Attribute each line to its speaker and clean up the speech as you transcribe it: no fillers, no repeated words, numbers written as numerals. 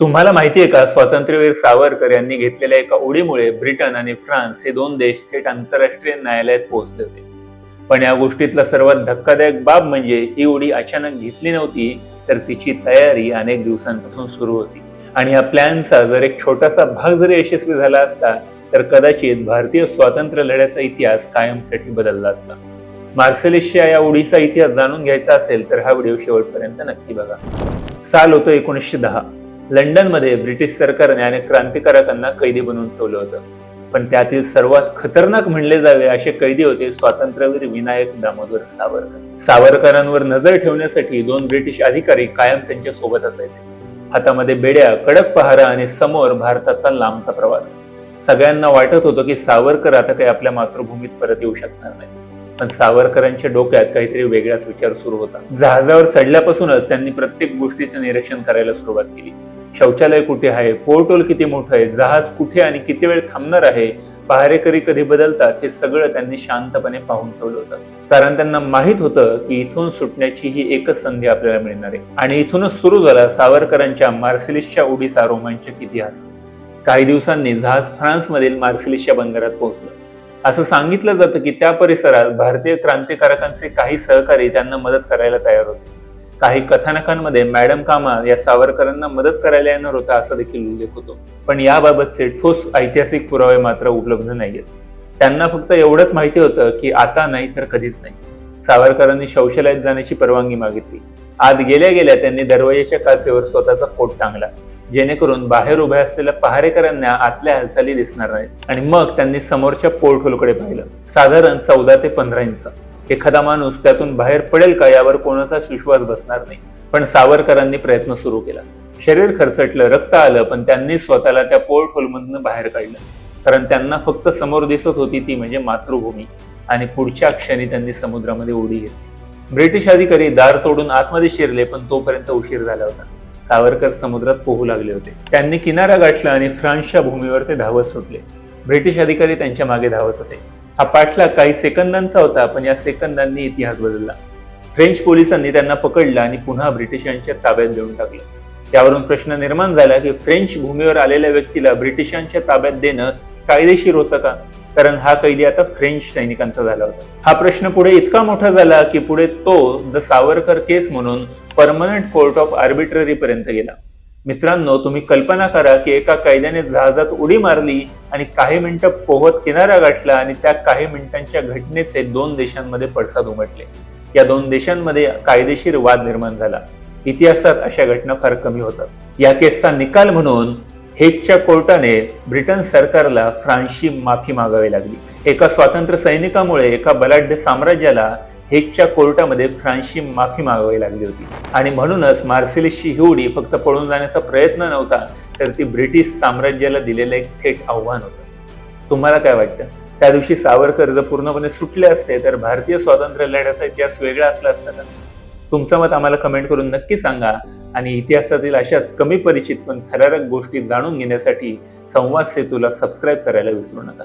Speaker 1: तुम्हाला माहिती आहे का, स्वातंत्र्यवीर सावरकर यांनी घेतलेल्या एका उडीमुळे ब्रिटन आणि फ्रान्स हे दोन देश थेट आंतरराष्ट्रीय न्यायालयात पोहोचले होते. पण या गोष्टीतला सर्वात धक्कादायक बाब म्हणजे ही उडी अचानक घेतली नव्हती, तर तिची तयारी अनेक दिवसांपासून सुरू होती. आणि या प्लॅनचा जर एक छोटासा भाग जरी यशस्वी झाला असता, तर कदाचित भारतीय स्वातंत्र्य लढ्याचा इतिहास कायमसाठी बदलला असता. मार्सेलिसच्या या उडीचा इतिहास जाणून घ्यायचा असेल तर हा व्हिडिओ शेवटपर्यंत नक्की बघा. साल होतं 1910. लंडनमध्ये ब्रिटिश सरकारने अनेक क्रांतिकारकांना कैदी बनवून ठेवलं होतं. पण त्यातील सर्वात खतरनाक म्हणले जावे असे कैदी होते स्वातंत्र्यवीर विनायक दामोदर सावरकर. सावरकरांवर नजर ठेवण्यासाठी दोन ब्रिटिश अधिकारी कायम त्यांच्या सोबत असायचे. हातामध्ये बेड्या, कडक पहारा आणि समोर भारताचा लांबचा प्रवास. सगळ्यांना वाटत होतं की सावरकर आता काही आपल्या मातृभूमीत परत येऊ शकणार नाही. पण सावरकरांच्या डोक्यात काहीतरी वेगळाच विचार सुरू होता. जहाजावर चढल्यापासूनच त्यांनी प्रत्येक गोष्टीचे निरीक्षण करायला सुरुवात केली. शौचालय कुठे आहे, पोर्टहोल किती मोठं आहे, जहाज कुठे आणि किती वेळ थांबणार आहे, पहारेकरी कधी बदलतात, हे सगळं त्यांनी शांतपणे पाहून ठेवलं होतं. कारण त्यांना माहित होतं की इथून सुटण्याची ही एकच संधी आपल्याला मिळणार आहे. आणि इथूनच सुरू झाला सावरकरांच्या मार्सेलिसच्या उडीचा रोमांचक इतिहास. काही दिवसांनी जहाज फ्रान्समधील मार्सेलिसच्या बंदरात पोहोचलं. असं सांगितलं जातं की त्या परिसरात भारतीय क्रांतिकारकांचे काही सहकारी त्यांना मदत करायला तयार होते. काही कथानकांमध्ये मॅडम कामा या सावरकरांना मदत करायला येणार होता असा देखील उल्लेख होतो. पण याबाबतचे ठोस ऐतिहासिक पुरावे मात्र उपलब्ध नाहीयेत. त्यांना फक्त एवढंच माहिती होतं की आता नाही तर कधीच नाही. सावरकरांनी शौचालयात जाण्याची परवानगी मागितली. आत गेल्या गेल्या त्यांनी दरवाजाच्या काचेवर स्वतःचा कोट टांगला, जेणेकरून बाहेर उभ्या असलेल्या पहारेकरांना आतल्या हालचाली दिसणार नाहीत. आणि मग त्यांनी समोरच्या पोर्ट होलकडे पाहिलं. साधारण 14 ते 15 इंच. एखादा माणूस त्यातून बाहेर पडेल का यावर कोणाचाच विश्वास बसणार नाही. पण सावरकरांनी प्रयत्न सुरू केला. शरीर खरचटलं, रक्त आलं, पण त्यांनी स्वतःला त्या पोर्ट होलमधून बाहेर काढलं. कारण त्यांना फक्त समोर दिसत होती ती म्हणजे मातृभूमी. आणि पुढच्या क्षणी त्यांनी समुद्रामध्ये उडी घेतली. ब्रिटिश अधिकारी दार तोडून आतमध्ये शिरले, पण तोपर्यंत उशीर झाला होता. सावरकर समुद्रात पोहू लागले होते. त्यांनी किनारा गाठला आणि फ्रान्सच्या भूमीवर ते धावत सुटले. ब्रिटिश अधिकारी त्यांच्या मागे धावत होते. हा पाठलाग काही सेकंदांचा होता, पण या सेकंदांनी इतिहास बदलला. फ्रेंच पोलिसांनी त्यांना पकडलं आणि पुन्हा ब्रिटिशांच्या ताब्यात देऊन टाकलं. त्यावरून प्रश्न निर्माण झाला की फ्रेंच भूमीवर आलेल्या व्यक्तीला ब्रिटिशांच्या ताब्यात देणं कायदेशीर होतं का? कारण हा कैदी आता फ्रेंच सैनिकांचा झाला होता. हा प्रश्न पुढे इतका मोठा झाला की पुढे तो द सावरकर केस म्हणून परमनंट कोर्ट ऑफ आर्बिट्ररी पर्यंत गेला. मित्रांनो, तुम्ही कल्पना करा की एका कैद्याने जहाजात उडी मारली आणि काही मिनिटं पोहत किनारा गाठला आणि त्या काही मिनिटांच्या घटनेचे दोन देशांमध्ये पडसाद उमटले. या दोन देशांमध्ये कायदेशीर वाद निर्माण झाला. इतिहासात अशा घटना फार कमी होतात. या केसचा निकाल म्हणून हेगच्या कोर्टाने ब्रिटन सरकारला फ्रान्सची माफी मागावी लागली. एका स्वातंत्र्य सैनिकामुळे एका बलाढ्य साम्राज्याला हेगच्या कोर्टामध्ये फ्रान्सची माफी मागावी लागली होती. आणि म्हणूनच मार्सेलिसची ही उडी फक्त पळून जाण्याचा प्रयत्न नव्हता, तर ती ब्रिटिश साम्राज्याला दिलेलं एक थेट आव्हान होतं. तुम्हाला काय वाटतं? त्या दिवशी सावरकर जर पूर्णपणे सुटले असते तर भारतीय स्वातंत्र्य लढ्याचा इतिहास वेगळा असला असता का? तुमचं मत आम्हाला कमेंट करून नक्की सांगा. आणि इतिहासातील अशाच कमी परिचित पण थरारक गोष्टी जाणून घेण्यासाठी संवाद सेतूला सबस्क्राईब करायला विसरू नका.